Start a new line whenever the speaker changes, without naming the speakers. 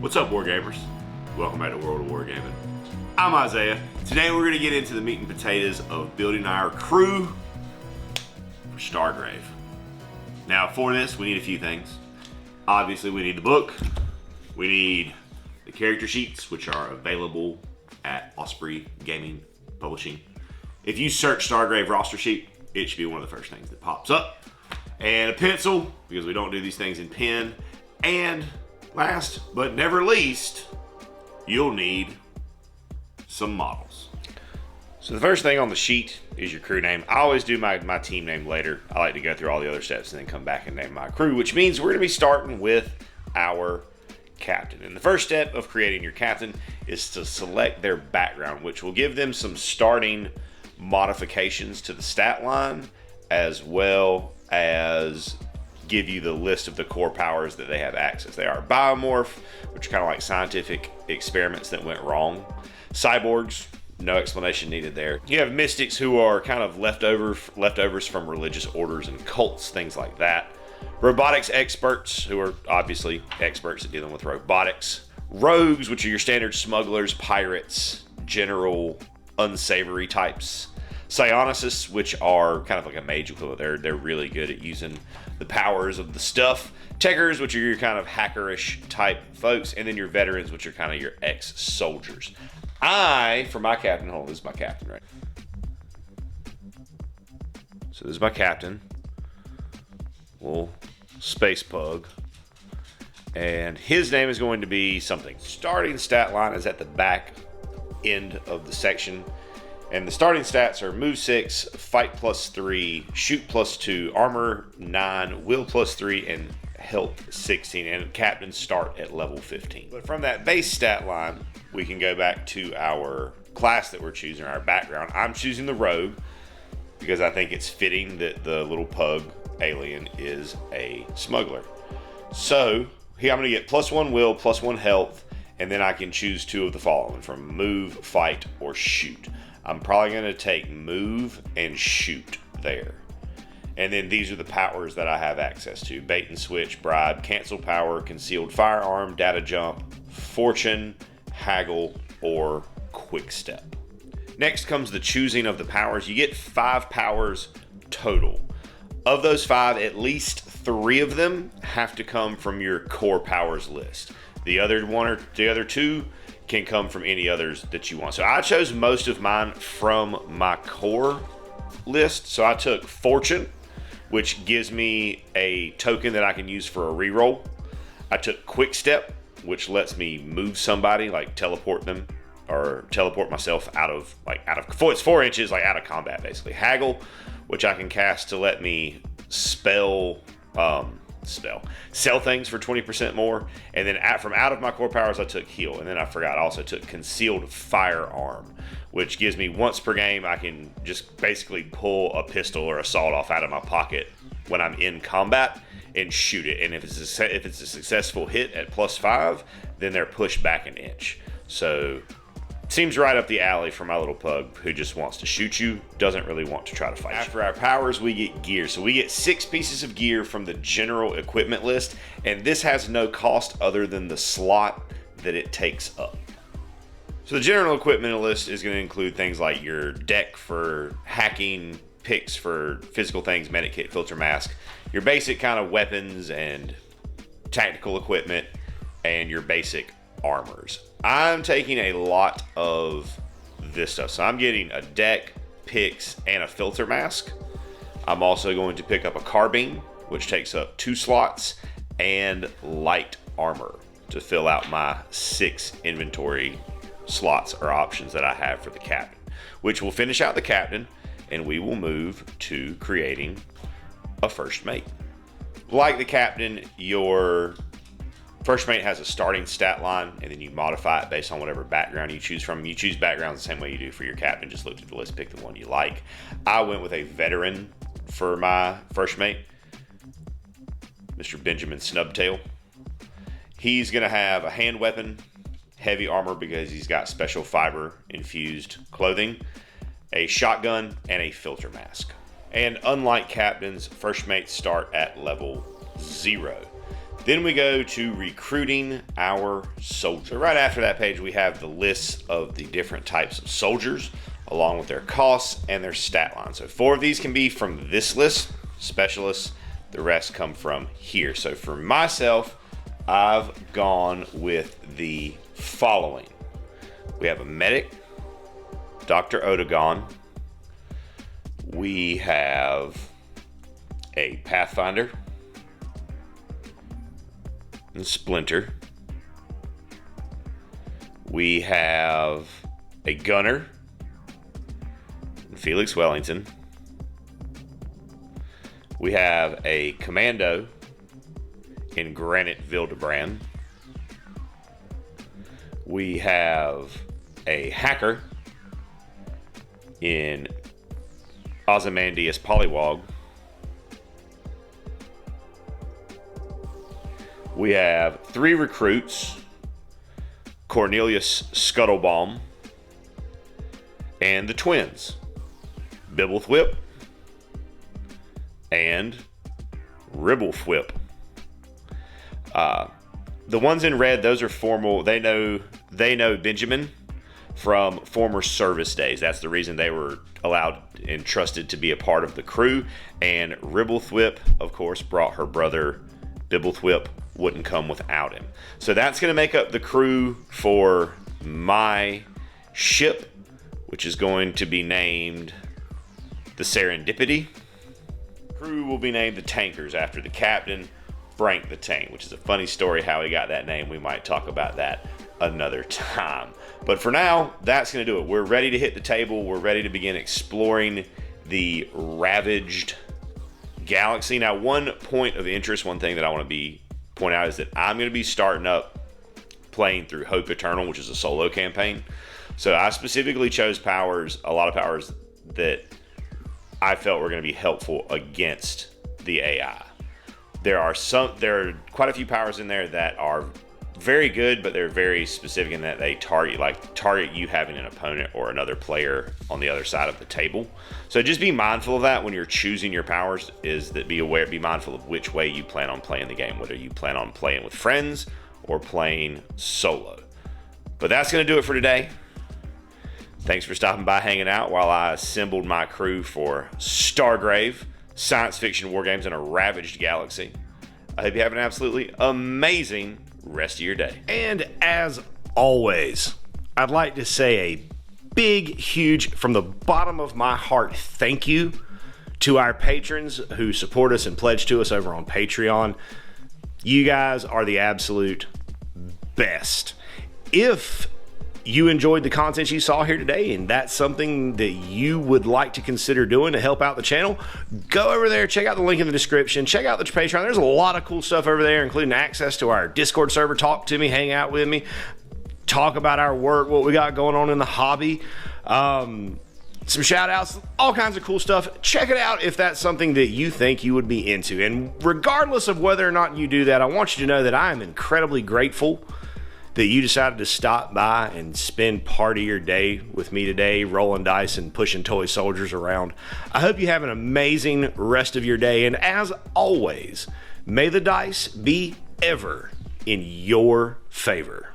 What's up, Wargamers? Welcome back to World of Wargaming. I'm Isaiah. Today we're going to get into the meat and potatoes of building our crew for Stargrave. Now for this, we need a few things. Obviously we need the book. We need the character sheets, which are available at Osprey Gaming Publishing. If you search Stargrave roster sheet, it should be one of the first things that pops up. And a pencil, because we don't do these things in pen. And last but never least, you'll need some models. So the first thing on the sheet is your crew name. I always do my team name later. I like to go through all the other steps and then come back and name my crew, which means we're going to be starting with our captain. And the first step of creating your captain is to select their background, which will give them some starting modifications to the stat line, as well as give you the list of the core powers that they have access. They are biomorph, which are kind of like scientific experiments that went wrong. Cyborgs, no explanation needed there. You have mystics, who are kind of leftovers from religious orders and cults, things like that. Robotics experts, who are obviously experts at dealing with robotics. Rogues, which are your standard smugglers, pirates, general unsavory types. Psionists, which are kind of like a mage equivalent. They're really good at using the powers of the stuff. Techers, which are your kind of hackerish type folks. And then your veterans, which are kind of your ex-soldiers. For my captain, this is my captain, right? So this is my captain. Little space pug. And his name is going to be something. Starting stat line is at the back end of the section. And the starting stats are move 6, fight +3, shoot +2, armor 9, will +3, and health 16. And captains start at level 15. But from that base stat line, we can go back to our class that we're choosing, our background. I'm choosing the rogue because I think it's fitting that the little pug alien is a smuggler. So here I'm going to get +1 will, +1 health, and then I can choose 2 of the following from move, fight, or shoot. I'm probably going to take move and shoot there. And then these are the powers that I have access to. Bait and switch, bribe, cancel power, concealed firearm, data jump, fortune, haggle, or quick step. Next comes the choosing of the powers. You get 5 powers total. Of those 5, at least 3 of them have to come from your core powers list. The other 2 can come from any others that you want. So I chose most of mine from my core list. So I took Fortune, which gives me a token that I can use for a reroll. I took Quick Step, which lets me move somebody, like teleport them, or teleport myself it's 4 inches, like out of combat basically. Haggle, which I can cast to let me sell things for 20% more. And then from out of my core powers, I took heal. And then I also took concealed firearm, which gives me once per game, I can just basically pull a pistol or a sawed off out of my pocket when I'm in combat and shoot it. And if it's a successful hit at +5, then they're pushed back an inch. So seems right up the alley for my little pug who just wants to shoot you, doesn't really want to try to fight you. After our powers, we get gear. So we get 6 pieces of gear from the general equipment list, and this has no cost other than the slot that it takes up. So the general equipment list is going to include things like your deck for hacking, picks for physical things, medic kit, filter mask, your basic kind of weapons and tactical equipment, and your basic armors. I'm taking a lot of this stuff. So I'm getting a deck, picks, and a filter mask. I'm also going to pick up a carbine, which takes up 2 slots, and light armor to fill out my 6 inventory slots or options that I have for the captain, which will finish out the captain, and we will move to creating a first mate. Like the captain, your first mate has a starting stat line, and then you modify it based on whatever background you choose from. You choose backgrounds the same way you do for your captain. Just look at the list, pick the one you like. I went with a veteran for my first mate, Mr. Benjamin Snubtail. He's going to have a hand weapon, heavy armor because he's got special fiber infused clothing, a shotgun, and a filter mask. And unlike captains, first mates start at level 0. Then we go to recruiting our soldier. Right after that page, we have the list of the different types of soldiers, along with their costs and their stat line. So 4 of these can be from this list, specialists. The rest come from here. So for myself, I've gone with the following. We have a medic, Dr. Odegon. We have a Pathfinder and Splinter. We have a Gunner, Felix Wellington. We have a Commando in Granite Vildebrand. We have a Hacker in Ozymandias Polywog. We have 3 recruits, Cornelius Scuttlebaum, and the twins, Bibblethwhip and Ribblethwhip. The ones in red, those are formal. They know Benjamin from former service days. That's the reason they were allowed and trusted to be a part of the crew. And Ribblethwhip, of course, brought her brother. Bibblethwhip wouldn't come without him. So that's going to make up the crew for my ship, which is going to be named the Serendipity. Crew will be named the Tankers after the captain, Frank the Tank, which is a funny story how he got that name. We might talk about that another time. But for now, that's going to do it. We're ready to hit the table. We're ready to begin exploring the ravaged galaxy. Now, one point of interest, one thing that I want to point out is that I'm going to be starting up playing through Hope Eternal, which is a solo campaign. So I specifically chose a lot of powers that I felt were going to be helpful against the AI. There are quite a few powers in there that are very good, but they're very specific in that they target you having an opponent or another player on the other side of the table. So just be mindful of that when you're choosing your powers, be mindful of which way you plan on playing the game, whether you plan on playing with friends or playing solo. But that's going to do it for today. Thanks for stopping by, hanging out while I assembled my crew for Stargrave, science fiction war games in a ravaged galaxy. I hope you have an absolutely amazing rest of your day. And as always, I'd like to say a big, huge, from the bottom of my heart, thank you to our patrons who support us and pledge to us over on Patreon. You guys are the absolute best. If you enjoyed the content you saw here today and that's something that you would like to consider doing to help out the channel, go over there, check out the link in the description, check out the Patreon. There's a lot of cool stuff over there, including access to our Discord server, talk to me, hang out with me, talk about our work, what we got going on in the hobby, some shout outs, all kinds of cool stuff. Check it out if that's something that you think you would be into. And regardless of whether or not you do that, I want you to know that I am incredibly grateful that you decided to stop by and spend part of your day with me today, rolling dice and pushing toy soldiers around. I hope you have an amazing rest of your day. And as always, may the dice be ever in your favor.